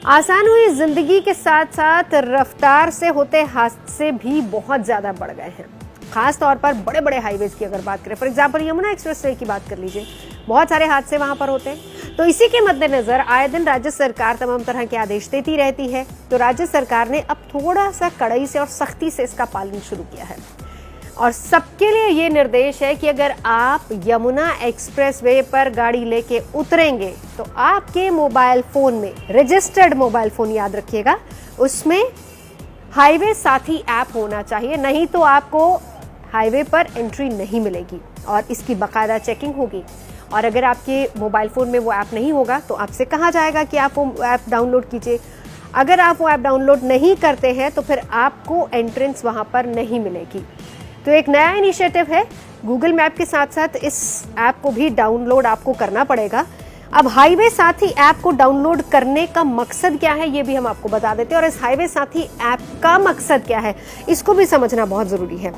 आसान हुई जिंदगी के साथ साथ रफ्तार से होते हादसे भी बहुत ज्यादा बढ़ गए हैं। खास तौर पर बड़े बड़े हाईवेज की अगर बात करें, फॉर एग्जांपल यमुना एक्सप्रेसवे की बात कर लीजिए, बहुत सारे हादसे वहां पर होते हैं। तो इसी के मद्देनजर आए दिन राज्य सरकार तमाम तरह के आदेश देती रहती है। तो राज्य सरकार ने अब थोड़ा सा कड़ाई से और सख्ती से इसका पालन शुरू किया है और सबके लिए ये निर्देश है कि अगर आप यमुना एक्सप्रेसवे पर गाड़ी लेके उतरेंगे तो आपके मोबाइल फोन में, रजिस्टर्ड मोबाइल फोन याद रखिएगा, उसमें हाईवे साथी ऐप होना चाहिए, नहीं तो आपको हाईवे पर एंट्री नहीं मिलेगी और इसकी बाकायदा चेकिंग होगी। और अगर आपके मोबाइल फोन में वो ऐप नहीं होगा तो आपसे कहा जाएगा कि आप वो ऐप डाउनलोड कीजिए। अगर आप वो ऐप डाउनलोड नहीं करते हैं तो फिर आपको एंट्रेंस वहां पर नहीं मिलेगी। तो एक नया इनिशिएटिव है, गूगल मैप के साथ साथ इस ऐप को भी डाउनलोड आपको करना पड़ेगा। अब हाईवे साथी ऐप को डाउनलोड करने का मकसद क्या है ये भी हम आपको बता देते हैं, और इस हाईवे साथी ऐप का मकसद क्या है इसको भी समझना बहुत जरूरी है।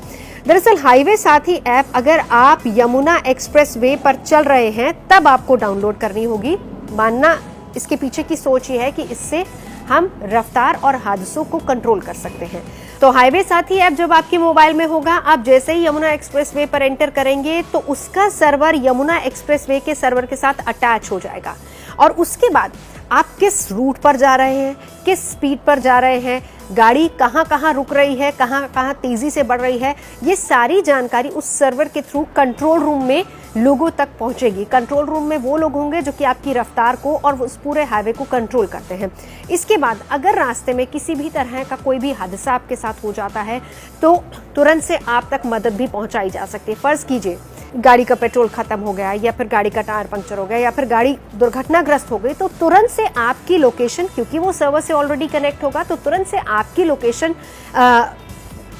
दरअसल हाईवे साथी ऐप अगर आप यमुना एक्सप्रेसवे पर चल रहे हैं तब आपको डाउनलोड करनी होगी। मानना इसके पीछे की सोच ये है कि इससे हम रफ्तार और हादसों को कंट्रोल कर सकते हैं। तो हाईवे साथी ऐप जब आपके मोबाइल में होगा, आप जैसे ही यमुना एक्सप्रेसवे पर एंटर करेंगे तो उसका सर्वर यमुना एक्सप्रेसवे के सर्वर के साथ अटैच हो जाएगा और उसके बाद आप किस रूट पर जा रहे हैं, किस स्पीड पर जा रहे हैं, गाड़ी कहाँ कहाँ रुक रही है, कहाँ कहाँ तेजी से बढ़ रही है, ये सारी जानकारी उस सर्वर के थ्रू कंट्रोल रूम में लोगों तक पहुंचेगी। कंट्रोल रूम में वो लोग होंगे जो कि आपकी रफ्तार को और उस पूरे हाईवे को कंट्रोल करते हैं। इसके बाद अगर रास्ते में किसी भी तरह का कोई भी हादसा आपके साथ हो जाता है तो तुरंत से आप तक मदद भी पहुंचाई जा सकती है। फर्ज कीजिए गाड़ी का पेट्रोल खत्म हो गया या फिर गाड़ी का टायर पंक्चर हो गया या फिर गाड़ी दुर्घटनाग्रस्त हो गई, तो तुरंत से आपकी लोकेशन, क्योंकि वो सर्वर से ऑलरेडी कनेक्ट होगा, तो तुरंत से आपकी लोकेशन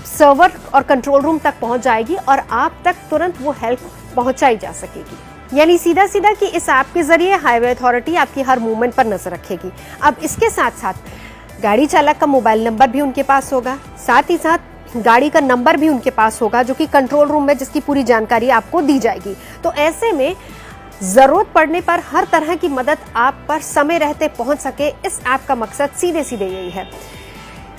सर्वर और कंट्रोल रूम तक पहुंच जाएगी और आप तक तुरंत वो हेल्प पहुंचाई जा सकेगी। यानी सीधा सीधा कि इस ऐप के जरिए हाईवे अथॉरिटी आपकी हर मूवमेंट पर नजर रखेगी। अब इसके साथ साथ गाड़ी चालक का मोबाइल नंबर भी उनके पास होगा, साथ ही साथ गाड़ी का नंबर भी उनके पास होगा जो कि कंट्रोल रूम में जिसकी पूरी जानकारी आपको दी जाएगी। तो ऐसे में जरूरत पड़ने पर हर तरह की मदद आप पर समय रहते पहुंच सके, इस ऐप का मकसद सीधे सीधे यही है।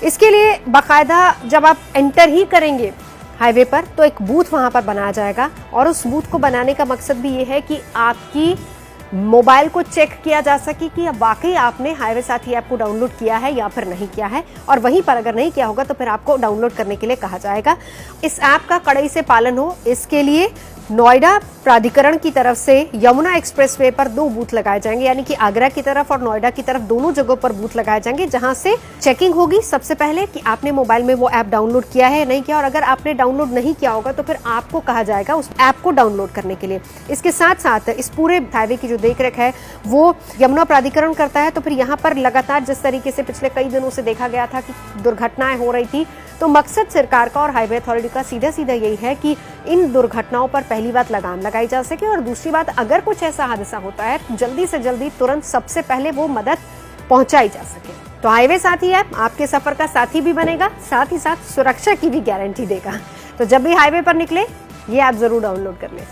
इसके लिए बाकायदा जब आप एंटर ही करेंगे हाईवे पर तो एक बूथ वहां पर बनाया जाएगा और उस बूथ को बनाने का मकसद भी ये है कि आपकी मोबाइल को चेक किया जा सके कि वाकई आपने हाईवे साथी ऐप को डाउनलोड किया है या फिर नहीं किया है, और वहीं पर अगर नहीं किया होगा तो फिर आपको डाउनलोड करने के लिए कहा जाएगा। इस ऐप का कड़ाई से पालन हो, इसके लिए नोएडा प्राधिकरण की तरफ से यमुना एक्सप्रेसवे पर 2 बूथ लगाए जाएंगे, यानी कि आगरा की तरफ और नोएडा की तरफ दोनों जगहों पर बूथ लगाए जाएंगे, जहां से चेकिंग होगी सबसे पहले कि आपने मोबाइल में वो ऐप डाउनलोड किया है या नहीं किया, और अगर आपने डाउनलोड नहीं किया होगा तो फिर आपको कहा जाएगा उस ऐप को डाउनलोड करने के लिए। इसके साथ साथ इस पूरे हाईवे की जो देखरेख है वो यमुना प्राधिकरण करता है। तो फिर यहाँ पर लगातार जिस तरीके से पिछले कई दिनों से देखा गया था कि दुर्घटनाएं हो रही थी, तो मकसद सरकार का और हाईवे अथॉरिटी का सीधा सीधा यही है कि इन दुर्घटनाओं पर पहली बात लगाम लगाई जा सके, और दूसरी बात अगर कुछ ऐसा हादसा होता है जल्दी से जल्दी तुरंत सबसे पहले वो मदद पहुंचाई जा सके। तो हाईवे साथी ऐप आपके सफर का साथी भी बनेगा, साथ ही साथ सुरक्षा की भी गारंटी देगा। तो जब भी हाईवे पर निकले ये ऐप जरूर डाउनलोड कर लें।